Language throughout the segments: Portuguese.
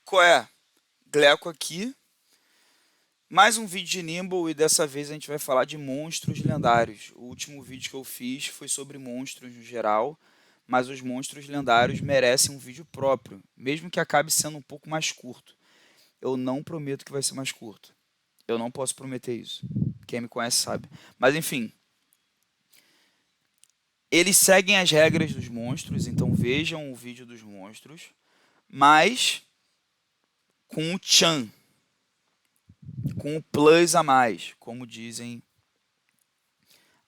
Qual é? Gleco aqui. Mais um vídeo de Nimble e dessa vez a gente vai falar de monstros lendários. O último vídeo que eu fiz foi sobre monstros no geral, mas os monstros lendários merecem um vídeo próprio, mesmo que acabe sendo um pouco mais curto. Eu não prometo que vai ser mais curto. Eu não posso prometer isso. Quem me conhece sabe. Mas enfim, eles seguem as regras dos monstros, então vejam o vídeo dos monstros, mas com o Chan, com o plus a mais, como dizem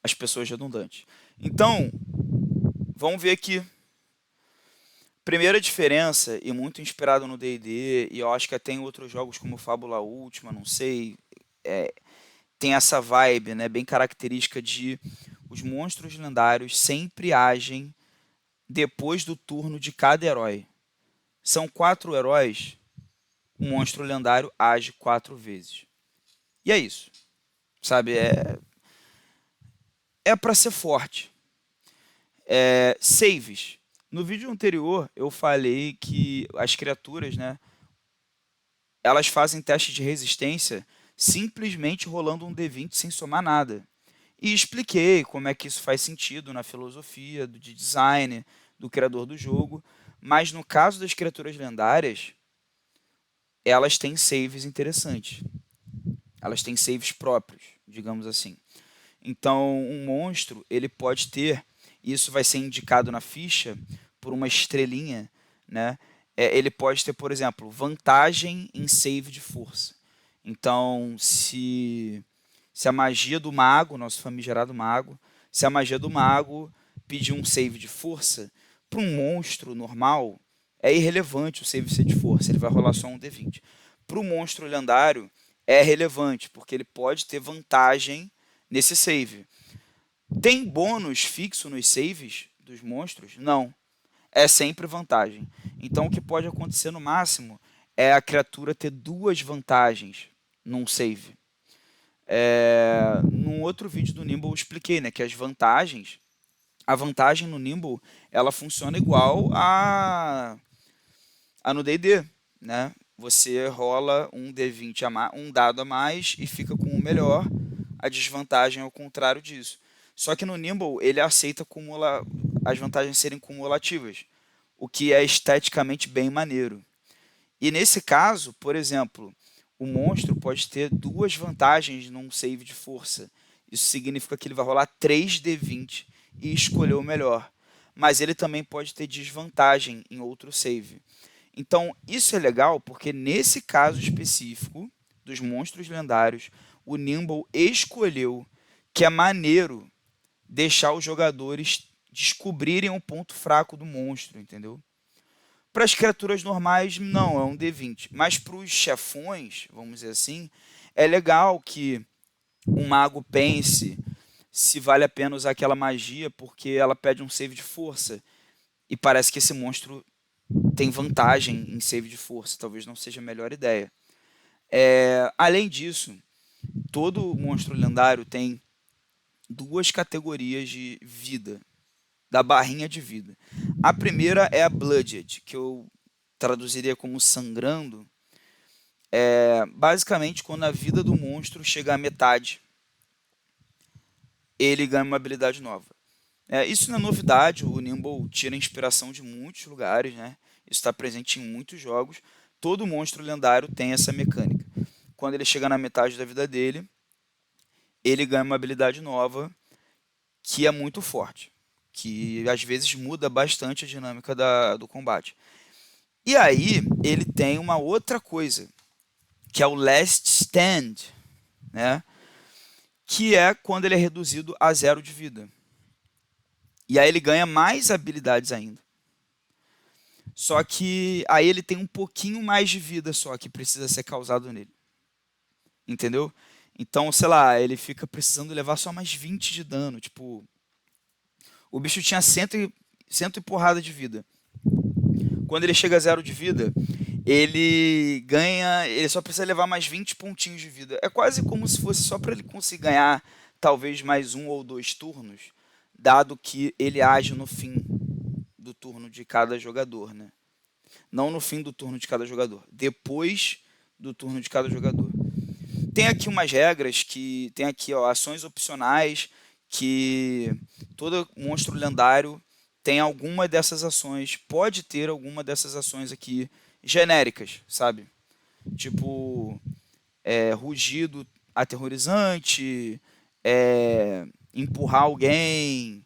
as pessoas redundantes. Então, vamos ver aqui. Primeira diferença, e muito inspirado no D&D, e eu acho que até em outros jogos como Fábula Última, não sei, tem essa vibe, né, bem característica de os monstros lendários sempre agem depois do turno de cada herói. São 4 heróis, o monstro lendário age 4 vezes. E é isso, sabe? É para ser forte. Saves. No vídeo anterior eu falei que as criaturas, né, elas fazem teste de resistência simplesmente rolando um D20 sem somar nada. E expliquei como é que isso faz sentido na filosofia de design do criador do jogo, mas no caso das criaturas lendárias, elas têm saves interessantes. Elas têm saves próprios, digamos assim. Então, um monstro, ele pode ter, e isso vai ser indicado na ficha por uma estrelinha, né? Ele pode ter, por exemplo, vantagem em save de força. Então, se a magia do mago, nosso famigerado mago, se a magia do mago pedir um save de força, para um monstro normal, é irrelevante o save ser de força, ele vai rolar só um D20. Para o monstro lendário, é relevante, porque ele pode ter vantagem nesse save. Tem bônus fixo nos saves dos monstros? Não. É sempre vantagem. Então o que pode acontecer no máximo é a criatura ter 2 vantagens num save. Num outro vídeo do Nimble eu expliquei, né, que a vantagem no Nimble, ela funciona igual a no D&D, né? Você rola um D20 um dado a mais e fica com o melhor. A desvantagem é o contrário disso. Só que no Nimble ele aceita as vantagens serem cumulativas, o que é esteticamente bem maneiro. E nesse caso, por exemplo, o monstro pode ter 2 vantagens num save de força. Isso significa que ele vai rolar 3d20 e escolher o melhor. Mas ele também pode ter desvantagem em outro save. Então, isso é legal porque nesse caso específico dos monstros lendários, o Nimble escolheu que é maneiro deixar os jogadores descobrirem o ponto fraco do monstro, entendeu? Para as criaturas normais, não, é um D20. Mas para os chefões, vamos dizer assim, é legal que um mago pense se vale a pena usar aquela magia porque ela pede um save de força. E parece que esse monstro tem vantagem em save de força. Talvez não seja a melhor ideia. Além disso, todo monstro lendário tem 2 categorias de vida, da barrinha de vida. A primeira é a Blooded, que eu traduziria como sangrando. Basicamente, quando a vida do monstro chega à metade, ele ganha uma habilidade nova. Isso não é novidade, o Nimble tira inspiração de muitos lugares, né? Isso está presente em muitos jogos. Todo monstro lendário tem essa mecânica. Quando ele chega na metade da vida dele, ele ganha uma habilidade nova que é muito forte, que às vezes muda bastante a dinâmica do combate. E aí ele tem uma outra coisa, que é o Last Stand, né? Que é quando ele é reduzido a 0 de vida. E aí ele ganha mais habilidades ainda. Só que aí ele tem um pouquinho mais de vida só que precisa ser causado nele. Entendeu? Então, sei lá, ele fica precisando levar só mais 20 de dano. Tipo, o bicho tinha 100 e porrada de vida. Quando ele chega a 0 de vida, ele só precisa levar mais 20 pontinhos de vida. É quase como se fosse só para ele conseguir ganhar talvez mais 1 ou 2 turnos, dado que ele age no fim do turno de cada jogador, né? Não no fim do turno de cada jogador, depois do turno de cada jogador. Tem aqui umas regras que tem aqui, ó, ações opcionais que todo monstro lendário tem alguma dessas ações, pode ter alguma dessas ações aqui genéricas, sabe? Tipo, rugido aterrorizante, empurrar alguém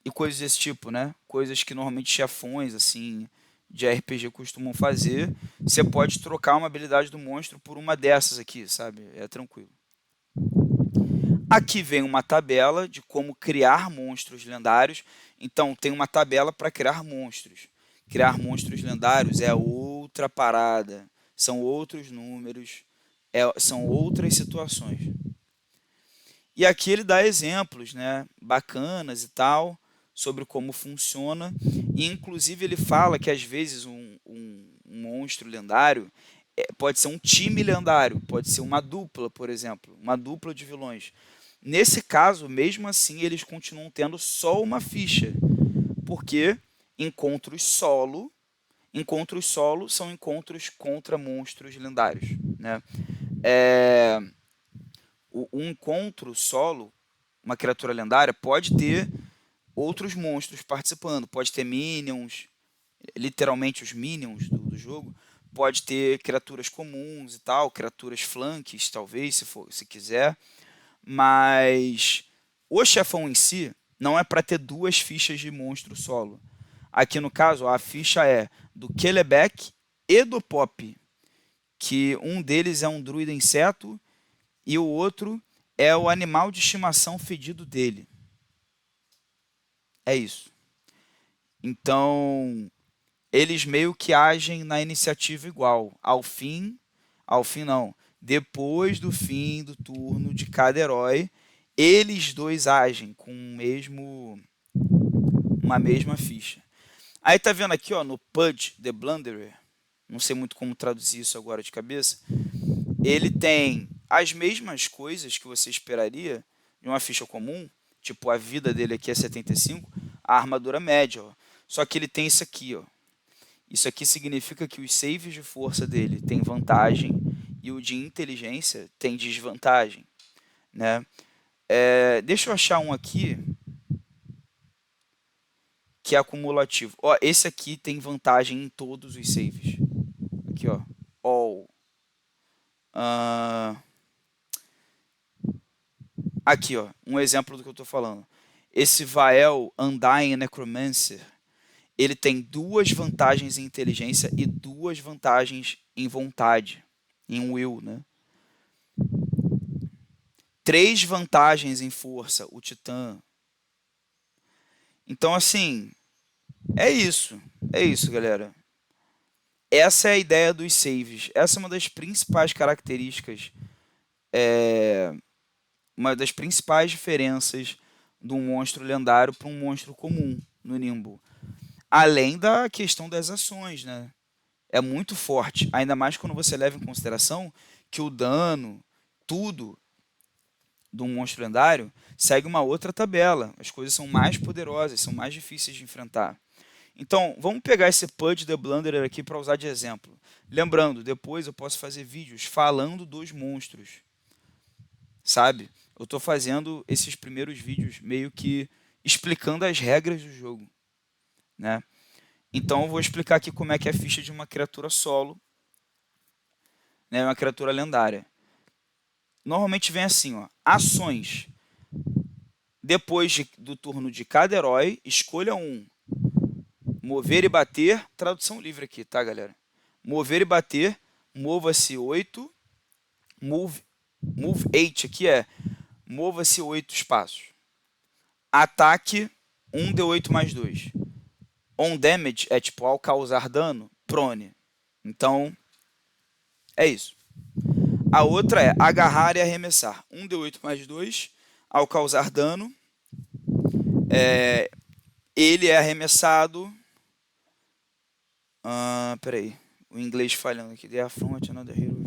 e coisas desse tipo, né? Coisas que normalmente chefões assim de RPG costumam fazer. Você pode trocar uma habilidade do monstro por uma dessas aqui, sabe? É tranquilo. Aqui vem uma tabela de como criar monstros lendários. Então, tem uma tabela para criar monstros. Criar monstros lendários é outra parada. São outros números, são outras situações. E aqui ele dá exemplos, né, bacanas e tal, sobre como funciona. E, inclusive, ele fala que, às vezes, um monstro lendário pode ser um time lendário, pode ser uma dupla, por exemplo, uma dupla de vilões. Nesse caso, mesmo assim, eles continuam tendo só uma ficha, porque encontros solo são encontros contra monstros lendários, né? É, o encontro solo, uma criatura lendária, pode ter outros monstros participando, pode ter minions, literalmente os minions do jogo, pode ter criaturas comuns e tal, criaturas flanks, talvez, se quiser, mas o chefão em si não é para ter duas fichas de monstro solo. Aqui no caso, a ficha é do Kelebec e do Pop, que um deles é um druida inseto e o outro é o animal de estimação fedido dele. É isso. Então, eles meio que agem na iniciativa igual. Ao fim não. Depois do fim do turno de cada herói, eles dois agem com uma mesma ficha. Aí tá vendo aqui, ó, no Pudge the Blunderer, não sei muito como traduzir isso agora de cabeça, ele tem as mesmas coisas que você esperaria de uma ficha comum, tipo a vida dele aqui é 75, a armadura média, ó. Só que ele tem isso aqui, ó. Isso aqui significa que os saves de força dele tem vantagem e o de inteligência tem desvantagem, né? Deixa eu achar um aqui que é acumulativo. Ó, esse aqui tem vantagem em todos os saves. Aqui, ó. All. Ah, aqui, ó, um exemplo do que eu estou falando. Esse Vael Undying Necromancer, ele tem duas vantagens em inteligência e duas vantagens em vontade, em will, né? Três vantagens em força, o Titã. Então, assim, é isso. É isso, galera. Essa é a ideia dos saves. Essa é uma das principais características, uma das principais diferenças de um monstro lendário para um monstro comum no Nimbo. Além da questão das ações, né? É muito forte, ainda mais quando você leva em consideração que o dano, tudo de um monstro lendário segue uma outra tabela. As coisas são mais poderosas, são mais difíceis de enfrentar. Então, vamos pegar esse Pudge the Blunderer aqui para usar de exemplo. Lembrando, depois eu posso fazer vídeos falando dos monstros, sabe? Eu estou fazendo esses primeiros vídeos meio que explicando as regras do jogo, né? Então eu vou explicar aqui como é que é a ficha de uma criatura solo, né? Uma criatura lendária. Normalmente vem assim, ó, ações. Depois do turno de cada herói, escolha um. Mover e bater, tradução livre aqui, tá, galera? Mover e bater, mova-se 8. Move 8 aqui é mova-se 8 espaços. Ataque 1d8 mais 2. On damage é tipo ao causar dano, prone. Então, é isso. A outra é agarrar e arremessar. 1d8 mais 2, ao causar dano, ele é arremessado. Peraí, o inglês falhando aqui. The affront another hero.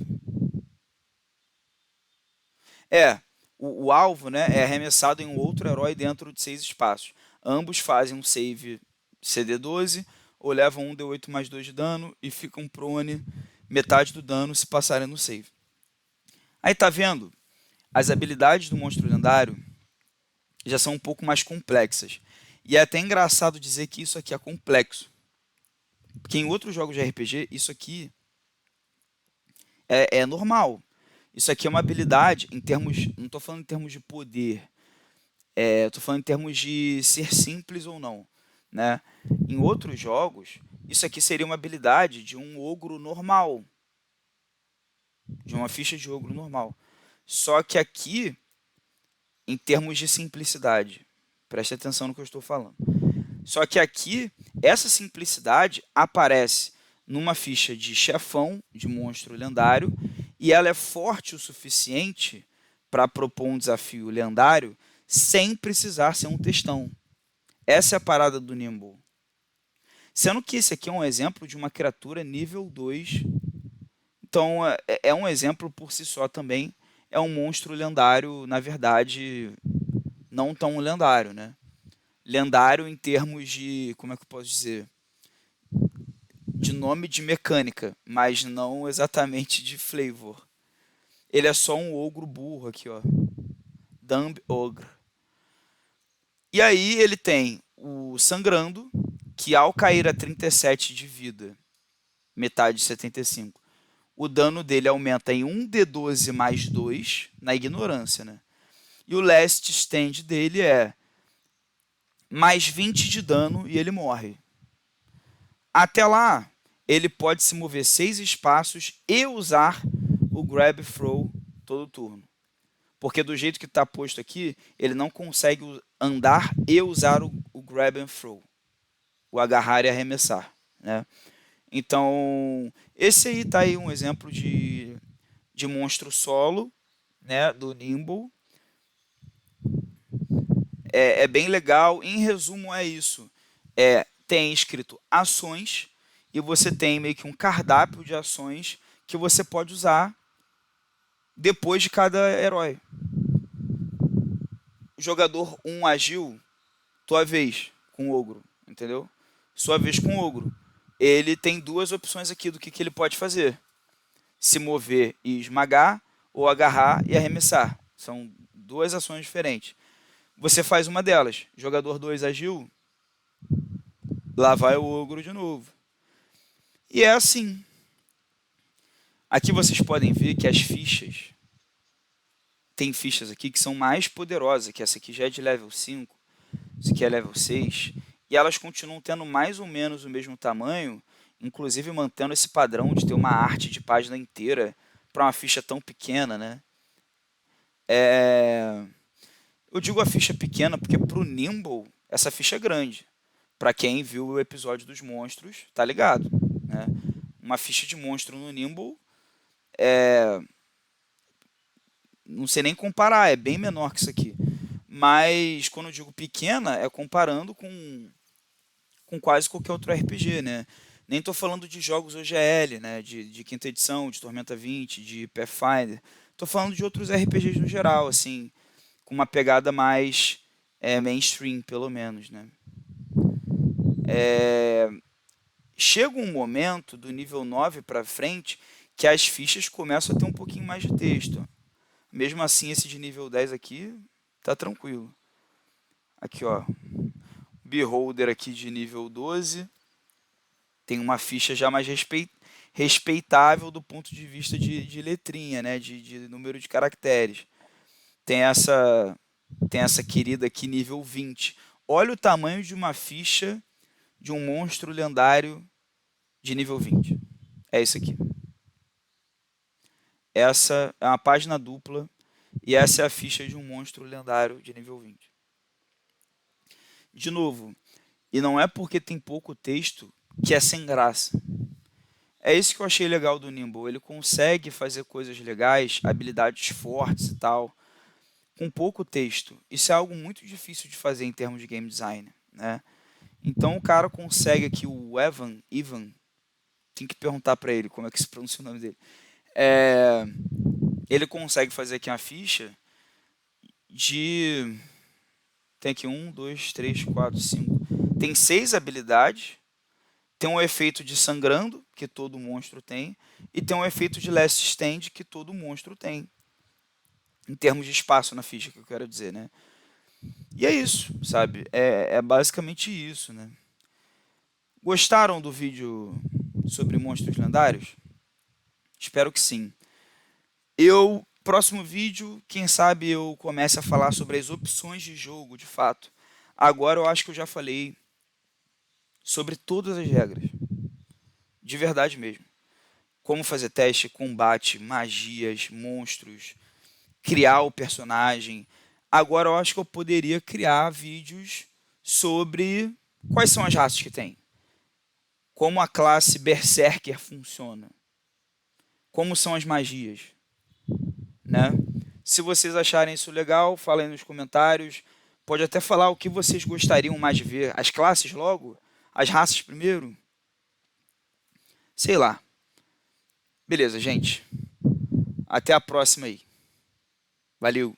O alvo, né, é arremessado em um outro herói dentro de 6 espaços. Ambos fazem um save CD12 ou levam 1d8 mais 2 de dano e ficam prone metade do dano se passarem no save. Aí tá vendo? As habilidades do monstro lendário já são um pouco mais complexas. E é até engraçado dizer que isso aqui é complexo. Porque em outros jogos de RPG, isso aqui é normal. Isso aqui é uma habilidade em termos. Não estou falando em termos de poder. Estou falando em termos de ser simples ou não. Né? Em outros jogos, isso aqui seria uma habilidade de um ogro normal. De uma ficha de ogro normal. Só que aqui, em termos de simplicidade, preste atenção no que eu estou falando. Só que aqui, essa simplicidade aparece numa ficha de chefão, de monstro lendário, e ela é forte o suficiente para propor um desafio lendário sem precisar ser um textão. Essa é a parada do Nimble. Sendo que esse aqui é um exemplo de uma criatura nível 2. Então, é um exemplo por si só também. É um monstro lendário, na verdade, não tão lendário, né? Lendário em termos de, como é que eu posso dizer? De nome de mecânica, mas não exatamente de flavor. Ele é só um ogro burro aqui, ó. Dumb Ogre. E aí ele tem o Sangrando, que ao cair a 37 de vida, metade de 75, o dano dele aumenta em 1d12 mais 2 na ignorância, né? E o last stand dele é mais 20 de dano e ele morre. Até lá, ele pode se mover 6 espaços e usar o Grab Throw todo turno. Porque do jeito que está posto aqui, ele não consegue andar e usar o Grab and Throw. O agarrar e arremessar. Né? Então, esse aí tá aí um exemplo de monstro solo, né, do Nimble. É bem legal. Em resumo, é isso. Tem escrito ações e você tem meio que um cardápio de ações que você pode usar depois de cada herói. Jogador 1 agiu, tua vez com o ogro, entendeu? Sua vez com o ogro. Ele tem duas opções aqui do que ele pode fazer. Se mover e esmagar, ou agarrar e arremessar. São duas ações diferentes. Você faz uma delas. Jogador 2 agiu, lá vai o ogro de novo. E é assim. Aqui vocês podem ver que as fichas, tem fichas aqui que são mais poderosas, que essa aqui já é de level 5, essa aqui é level 6, e elas continuam tendo mais ou menos o mesmo tamanho, inclusive mantendo esse padrão de ter uma arte de página inteira para uma ficha tão pequena, né? Eu digo a ficha pequena porque para o Nimble essa ficha é grande. Para quem viu o episódio dos monstros, tá ligado, né? Uma ficha de monstro no Nimble não sei nem comparar, é bem menor que isso aqui. Mas quando eu digo pequena, é comparando com quase qualquer outro RPG, né? Nem estou falando de jogos OGL, né? De quinta edição, de Tormenta 20, de Pathfinder. Estou falando de outros RPGs no geral, assim, com uma pegada mais mainstream, pelo menos, né? Chega um momento do nível 9 para frente que as fichas começam a ter um pouquinho mais de texto. Mesmo assim, esse de nível 10 aqui tá tranquilo. Aqui, ó. Beholder aqui de nível 12. Tem uma ficha já mais respeitável do ponto de vista de letrinha, né? De número de caracteres. Tem essa querida aqui nível 20. Olha o tamanho de uma ficha de um monstro lendário de nível 20. É isso aqui. Essa é uma página dupla e essa é a ficha de um monstro lendário de nível 20. De novo, e não é porque tem pouco texto que é sem graça. É isso que eu achei legal do Nimble. Ele consegue fazer coisas legais, habilidades fortes e tal, com pouco texto. Isso é algo muito difícil de fazer em termos de game design, né? Então o cara consegue aqui, o Ivan, tem que perguntar para ele como é que se pronuncia o nome dele. Ele consegue fazer aqui uma ficha de... Tem aqui 1, 2, 3, 4, 5. Tem 6 habilidades Tem um efeito de sangrando, que todo monstro tem, e tem um efeito de last stand, que todo monstro tem. Em termos de espaço na ficha, que eu quero dizer, né? E é isso, sabe? É basicamente isso, né? Gostaram do vídeo sobre monstros lendários? Espero que sim. Próximo vídeo, quem sabe eu comece a falar sobre as opções de jogo, de fato. Agora eu acho que eu já falei sobre todas as regras, de verdade mesmo. Como fazer teste, combate, magias, monstros, criar o personagem. Agora eu acho que eu poderia criar vídeos sobre quais são as raças que tem, como a classe Berserker funciona, como são as magias, né? Se vocês acharem isso legal, falem nos comentários. Pode até falar o que vocês gostariam mais de ver. As classes logo? As raças primeiro? Sei lá. Beleza, gente. Até a próxima aí. Valeu.